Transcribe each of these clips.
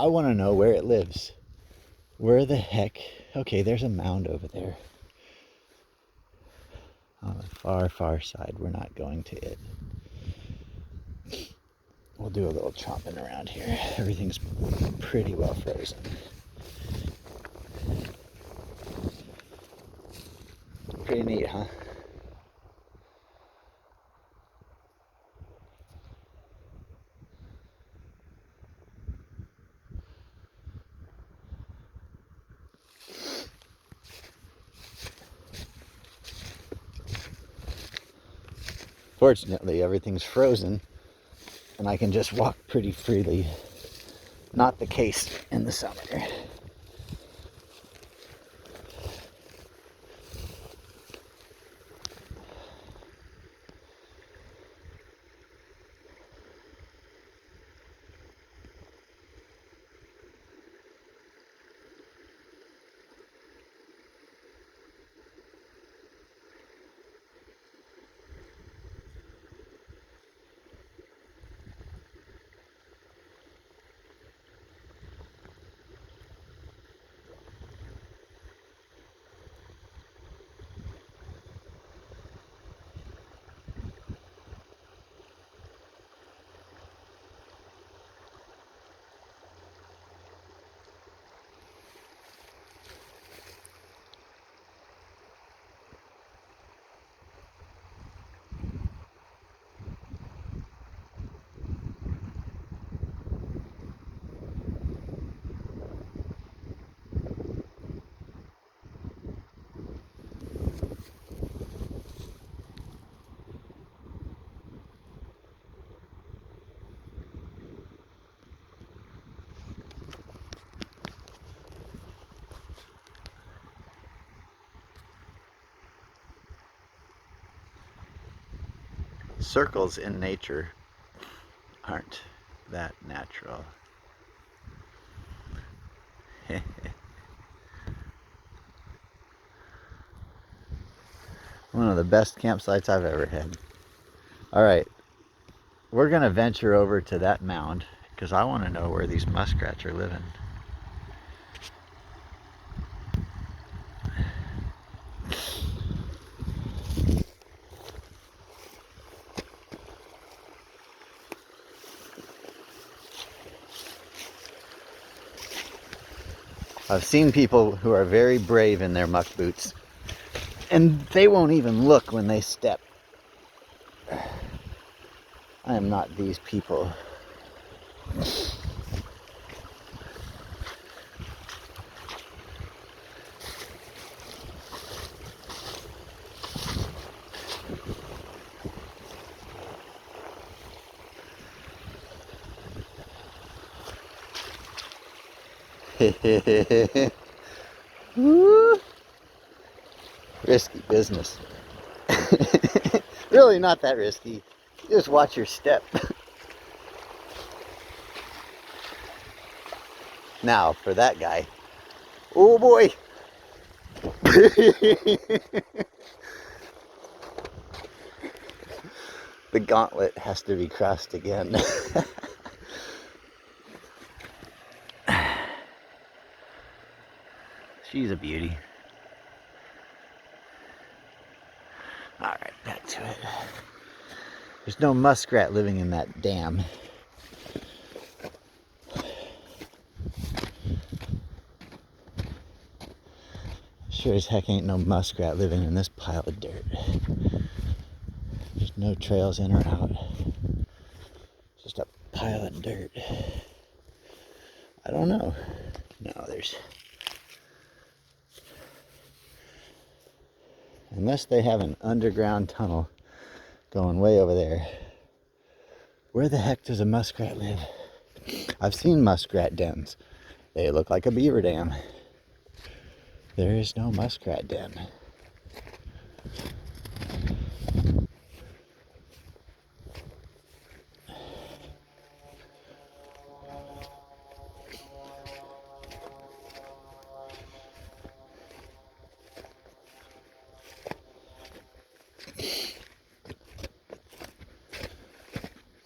I want to know where it lives. Where the heck? Okay, there's a mound over there. On the far, far side. We're not going to it. We'll do a little chomping around here. Everything's pretty well frozen. Pretty neat, huh? Fortunately, everything's frozen and I can just walk pretty freely. Not the case in the summer. Circles in nature aren't that natural. One of the best campsites I've ever had. All right, we're gonna venture over to that mound because I want to know where these muskrats are living. I've seen people who are very brave in their muck boots, and they won't even look when they step. I am not these people. Woo. Risky business. Really not that risky. Just watch your step. Now for that guy. Oh boy. The gauntlet has to be crossed again. She's a beauty. Alright, back to it. There's no muskrat living in that dam. Sure as heck ain't no muskrat living in this pile of dirt. There's no trails in or out. Just a pile of dirt. I don't know. No, there's... Unless they have an underground tunnel going way over there. Where the heck does a muskrat live? I've seen muskrat dens. They look like a beaver dam. There is no muskrat den.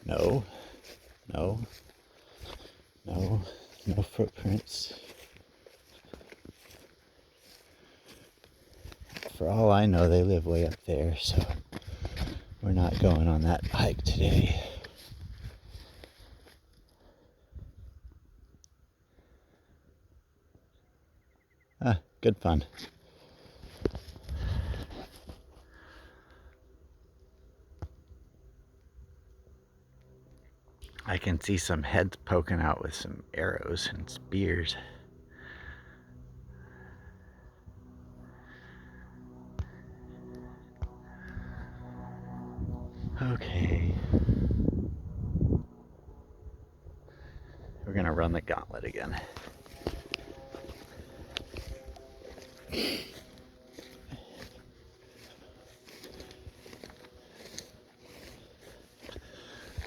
No, no, no, no footprints. For all I know, they live way up there, so we're not going on that hike today. Ah, good fun. I can see some heads poking out with some arrows and spears. Okay. We're gonna run the gauntlet again.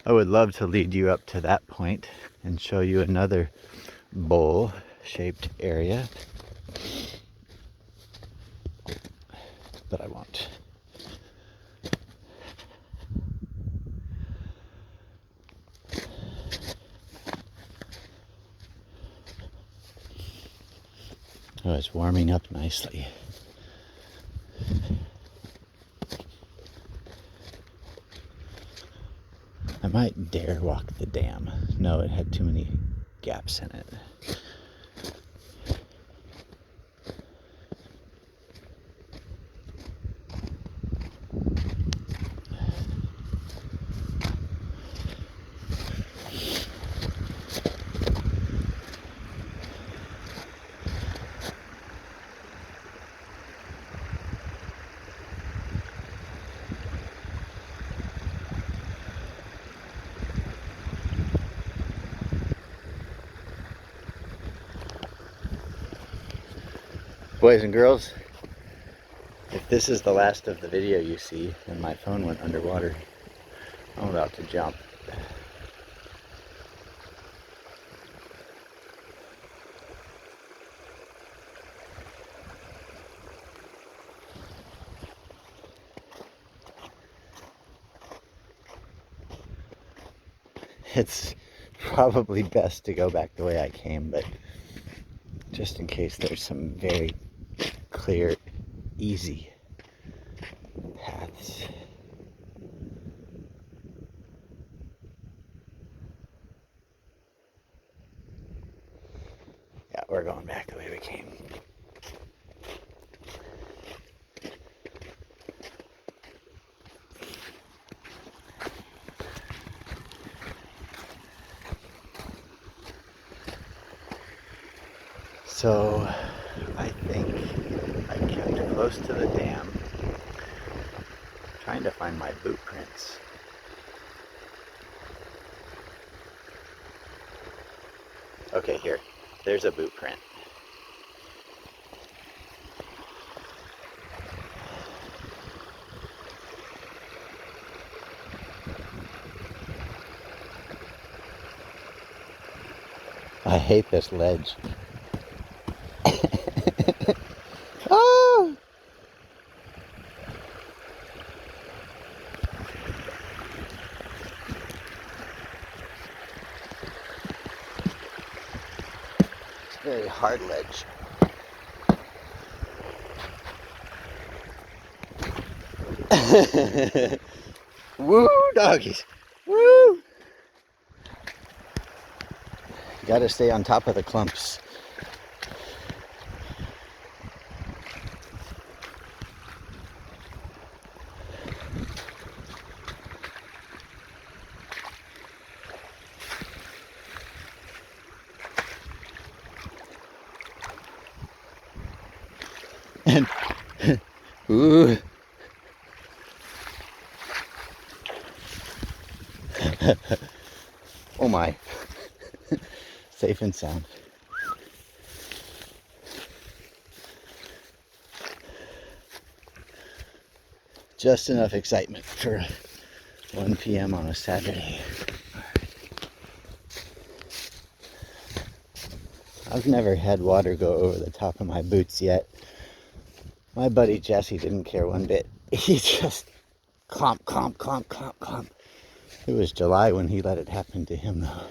I would love to lead you up to that point and show you another bowl-shaped area, but I won't. Oh, it's warming up nicely. I might dare walk the dam. No, it had too many gaps in it. Boys and girls, if this is the last of the video you see, and my phone went underwater, I'm about to jump. It's probably best to go back the way I came, but just in case there's some very clear, easy paths. Yeah, we're going back the way we came. So I think I kept close to the dam, trying to find my boot prints. Okay, here. There's a boot print. I hate this ledge. Oh! It's a very hard ledge. Woo, doggies! Woo! You gotta stay on top of the clumps. And ooh. Oh my. Safe and sound. Just enough excitement for 1 p.m. on a Saturday. I've never had water go over the top of my boots yet. My buddy Jesse didn't care one bit. He just clomp, clomp, clomp, clomp, clomp. It was July when he let it happen to him though.